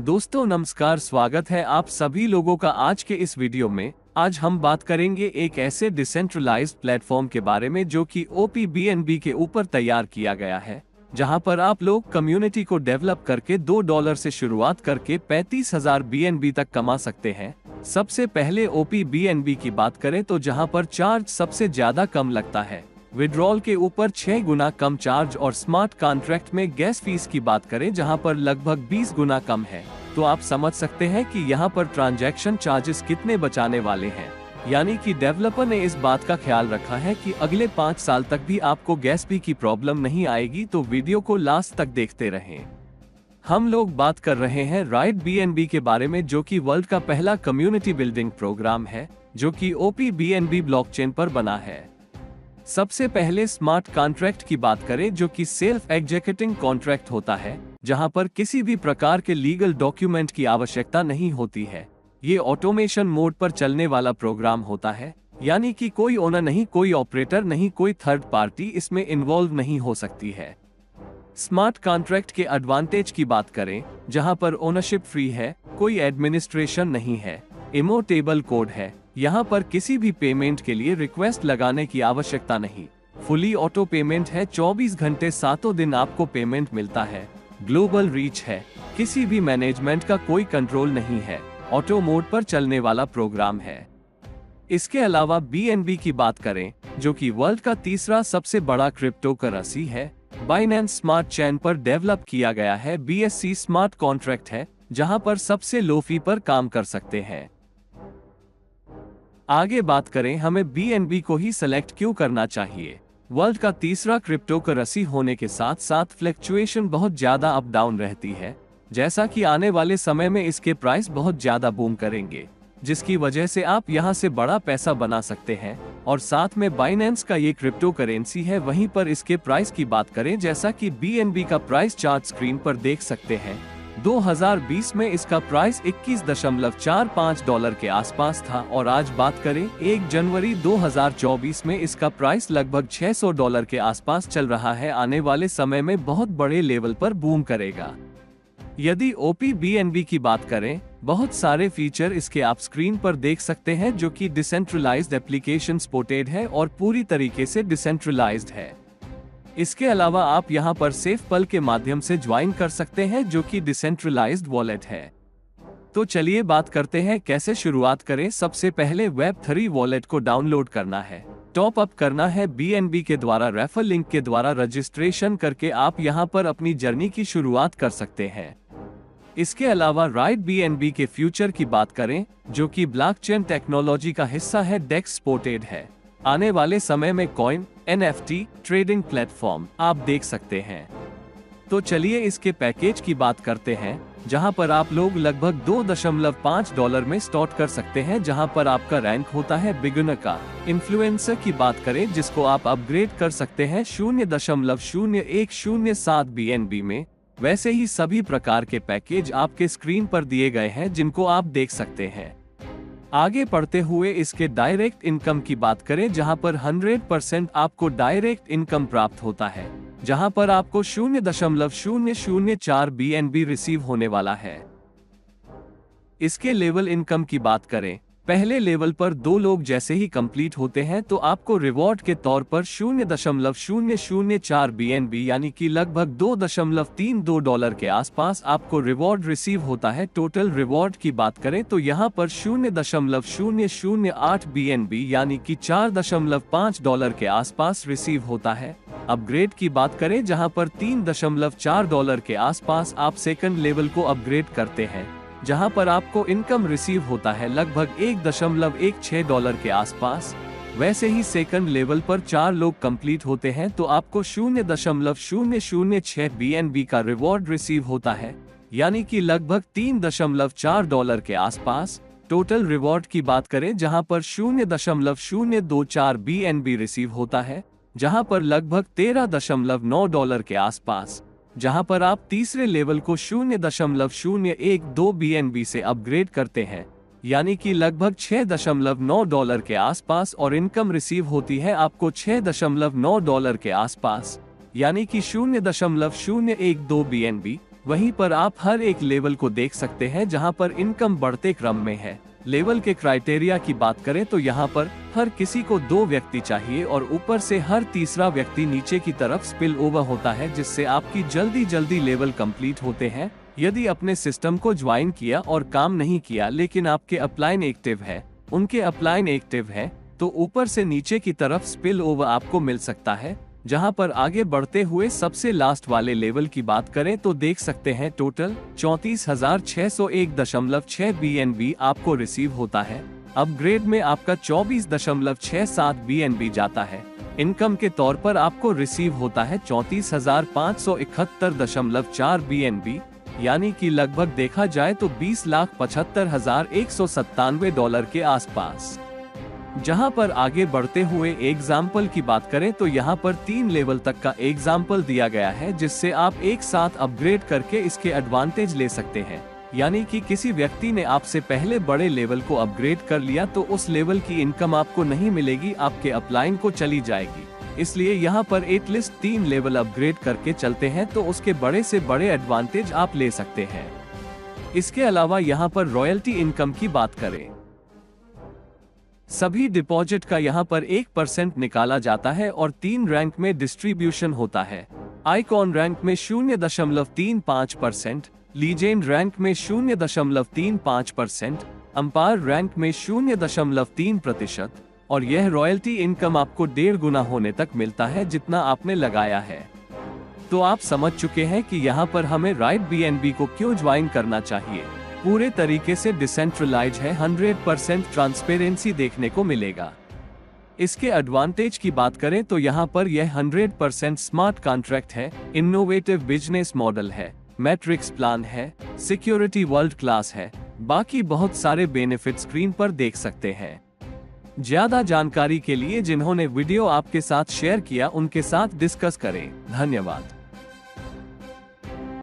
दोस्तों नमस्कार, स्वागत है आप सभी लोगों का आज के इस वीडियो में। आज हम बात करेंगे एक ऐसे डिसेंट्रलाइज्ड प्लेटफॉर्म के बारे में जो कि OPBNB के ऊपर तैयार किया गया है, जहां पर आप लोग कम्युनिटी को डेवलप करके $2 से शुरुआत करके 35,000 BNB तक कमा सकते हैं। सबसे पहले OPBNB की बात करें तो जहां पर चार्ज सबसे ज्यादा कम लगता है, विड्रॉल के ऊपर 6 गुना कम चार्ज, और स्मार्ट कॉन्ट्रैक्ट में गैस फीस की बात करें जहां पर लगभग 20 गुना कम है, तो आप समझ सकते हैं कि यहां पर ट्रांजैक्शन चार्जेस कितने बचाने वाले हैं। यानी कि डेवलपर ने इस बात का ख्याल रखा है कि अगले 5 साल तक भी आपको गैस फी की प्रॉब्लम नहीं आएगी, तो वीडियो को लास्ट तक देखते रहें। हम लोग बात कर रहे हैं राइट BNB के बारे में, जो कि वर्ल्ड का पहला कम्युनिटी बिल्डिंग प्रोग्राम है जो कि OPBNB ब्लॉकचेन पर बना है। सबसे पहले स्मार्ट कॉन्ट्रैक्ट की बात करें, जो कि सेल्फ एग्जीक्यूटिंग कॉन्ट्रैक्ट होता है, जहां पर किसी भी प्रकार के लीगल डॉक्यूमेंट की आवश्यकता नहीं होती है। ये ऑटोमेशन मोड पर चलने वाला प्रोग्राम होता है, यानी कि कोई ओनर नहीं, कोई ऑपरेटर नहीं, कोई थर्ड पार्टी इसमें इन्वॉल्व नहीं हो सकती है। स्मार्ट कॉन्ट्रैक्ट के एडवांटेज की बात करें, जहां पर ओनरशिप फ्री है, कोई एडमिनिस्ट्रेशन नहीं है, इमोटेबल कोड है, यहाँ पर किसी भी पेमेंट के लिए रिक्वेस्ट लगाने की आवश्यकता नहीं, फुली ऑटो पेमेंट है, 24 घंटे 7 दिन आपको पेमेंट मिलता है, ग्लोबल रीच है, किसी भी मैनेजमेंट का कोई कंट्रोल नहीं है, ऑटो मोड पर चलने वाला प्रोग्राम है। इसके अलावा BNB की बात करें, जो कि वर्ल्ड का तीसरा सबसे बड़ा क्रिप्टो करेंसी है, बाइनेंस स्मार्ट चेन पर डेवलप किया गया है। BSC स्मार्ट कॉन्ट्रैक्ट है, जहां पर सबसे लो फी पर काम कर सकते हैं। आगे बात करें हमें BNB को ही सिलेक्ट क्यों करना चाहिए। वर्ल्ड का तीसरा क्रिप्टो करेंसी होने के साथ साथ फ्लक्चुएशन बहुत ज्यादा अप डाउन रहती है, जैसा कि आने वाले समय में इसके प्राइस बहुत ज्यादा बूम करेंगे, जिसकी वजह से आप यहां से बड़ा पैसा बना सकते हैं। और साथ में बाइनेंस का ये क्रिप्टो करेंसी है, वहीं पर इसके प्राइस की बात करें, जैसा कि BNB का प्राइस चार्ट स्क्रीन पर देख सकते हैं। 2020 में इसका प्राइस $21.45 के आसपास था, और आज बात करें 1 जनवरी 2024 में इसका प्राइस लगभग $600 के आसपास चल रहा है। आने वाले समय में बहुत बड़े लेवल पर बूम करेगा। यदि OPBNB की बात करें, बहुत सारे फीचर इसके आप स्क्रीन पर देख सकते हैं, जो कि डिसेंट्रलाइज्ड एप्लीकेशन सपोर्टेड है और पूरी तरीके से डिसेंट्रलाइज्ड है। इसके अलावा आप यहां पर सेफपल के माध्यम से ज्वाइन कर सकते हैं, जो कि डिसेंट्रलाइज्ड वॉलेट है। तो चलिए बात करते हैं कैसे शुरुआत करें। सबसे पहले Web3 वॉलेट को डाउनलोड करना है, टॉप अप करना है BNB के द्वारा, रेफर लिंक के द्वारा रजिस्ट्रेशन करके आप यहां पर अपनी जर्नी की शुरुआत कर सकते हैं। इसके अलावा राइट BNB के फ्यूचर की बात करें, जो कि ब्लॉकचेन टेक्नोलॉजी का हिस्सा है, डेक्स सपोर्टेड है। आने वाले समय में कॉइन, NFT, ट्रेडिंग प्लेटफॉर्म आप देख सकते हैं। तो चलिए इसके पैकेज की बात करते हैं, जहां पर आप लोग लगभग $2.5 में स्टार्ट कर सकते हैं, जहां पर आपका रैंक होता है बिगिनर का। इन्फ्लुएंसर की बात करें, जिसको आप अपग्रेड कर सकते हैं 0.0107 BNB में। वैसे ही सभी प्रकार के पैकेज आपके स्क्रीन पर दिए गए हैं, जिनको आप देख सकते हैं। आगे बढ़ते हुए इसके डायरेक्ट इनकम की बात करें, जहां पर 100% आपको डायरेक्ट इनकम प्राप्त होता है, जहां पर आपको 0.004 BNB रिसीव होने वाला है। इसके लेवल इनकम की बात करें, पहले लेवल पर 2 लोग जैसे ही कंप्लीट होते हैं तो आपको रिवॉर्ड के तौर पर 0.004 BNB यानी कि लगभग $2.32 के आसपास आपको रिवॉर्ड रिसीव होता है। टोटल रिवॉर्ड की बात करें तो यहाँ पर 0.008 BNB यानी कि $4.5 के आसपास रिसीव होता है। अपग्रेड की बात करें, जहां पर $3.4 के आसपास आप सेकंड लेवल को अपग्रेड करते हैं, जहां पर आपको इनकम रिसीव होता है लगभग $1.16 के आसपास। वैसे ही सेकंड लेवल पर 4 लोग कंप्लीट होते हैं तो आपको 0.006 BNB का रिवॉर्ड रिसीव होता है, यानी कि लगभग $3.4 के आसपास। टोटल रिवॉर्ड की बात करें, जहां पर 0.024 BNB रिसीव होता है, जहां पर लगभग $13.9 के आसपास। जहां पर आप तीसरे लेवल को 0.012 BNB से अपग्रेड करते हैं, यानी कि लगभग $6.9 के आसपास, और इनकम रिसीव होती है आपको $6.9 के आसपास, यानी कि 0.012 BNB। वहीं पर आप हर एक लेवल को देख सकते हैं जहां पर इनकम बढ़ते क्रम में है। लेवल के क्राइटेरिया की बात करें तो यहाँ पर हर किसी को 2 व्यक्ति चाहिए और ऊपर से हर तीसरा व्यक्ति नीचे की तरफ स्पिल ओवर होता है, जिससे आपकी जल्दी लेवल कंप्लीट होते हैं। यदि अपने सिस्टम को ज्वाइन किया और काम नहीं किया लेकिन आपके अपलाइन एक्टिव है, उनके अपलाइन एक्टिव है, तो ऊपर से नीचे की तरफ स्पिल ओवर आपको मिल सकता है। जहां पर आगे बढ़ते हुए सबसे लास्ट वाले लेवल की बात करें तो देख सकते हैं टोटल 34,601.6 BNB आपको रिसीव होता है। अपग्रेड में आपका 24.67 BNB जाता है। इनकम के तौर पर आपको रिसीव होता है 34,571.4 BNB, यानी कि लगभग देखा जाए तो $20,75,197 के आसपास। जहां पर आगे बढ़ते हुए एग्जाम्पल की बात करें तो यहां पर 3 लेवल तक का एग्जाम्पल दिया गया है, जिससे आप एक साथ अपग्रेड करके इसके एडवांटेज ले सकते हैं। यानी कि किसी व्यक्ति ने आपसे पहले बड़े लेवल को अपग्रेड कर लिया तो उस लेवल की इनकम आपको नहीं मिलेगी, आपके अपलाइन को चली जाएगी। इसलिए यहाँ पर एटलीस्ट 3 लेवल अपग्रेड करके चलते हैं तो उसके बड़े से बड़े एडवांटेज आप ले सकते हैं। इसके अलावा यहाँ पर रॉयल्टी इनकम की बात करें, सभी डिपॉजिट का यहाँ पर 1% निकाला जाता है और 3 रैंक में डिस्ट्रीब्यूशन होता है। आइकॉन रैंक में 0.35%, लीजेंड रैंक में 0.35%, अंपायर रैंक में 0.3%, और यह रॉयल्टी इनकम आपको 1.5 गुना होने तक मिलता है जितना आपने लगाया है। तो आप समझ चुके हैं कि यहाँ पर हमें राइट BNB को क्यों ज्वाइन करना चाहिए। पूरे तरीके से डिसेंट्रलाइज है, 100% ट्रांसपेरेंसी देखने को मिलेगा। इसके एडवांटेज की बात करें तो यहाँ पर यह 100% स्मार्ट कॉन्ट्रैक्ट है, इनोवेटिव बिजनेस मॉडल है, मैट्रिक्स प्लान है, सिक्योरिटी वर्ल्ड क्लास है, बाकी बहुत सारे बेनिफिट स्क्रीन पर देख सकते हैं। ज्यादा जानकारी के लिए जिन्होंने वीडियो आपके साथ शेयर किया उनके साथ डिस्कस करें। धन्यवाद।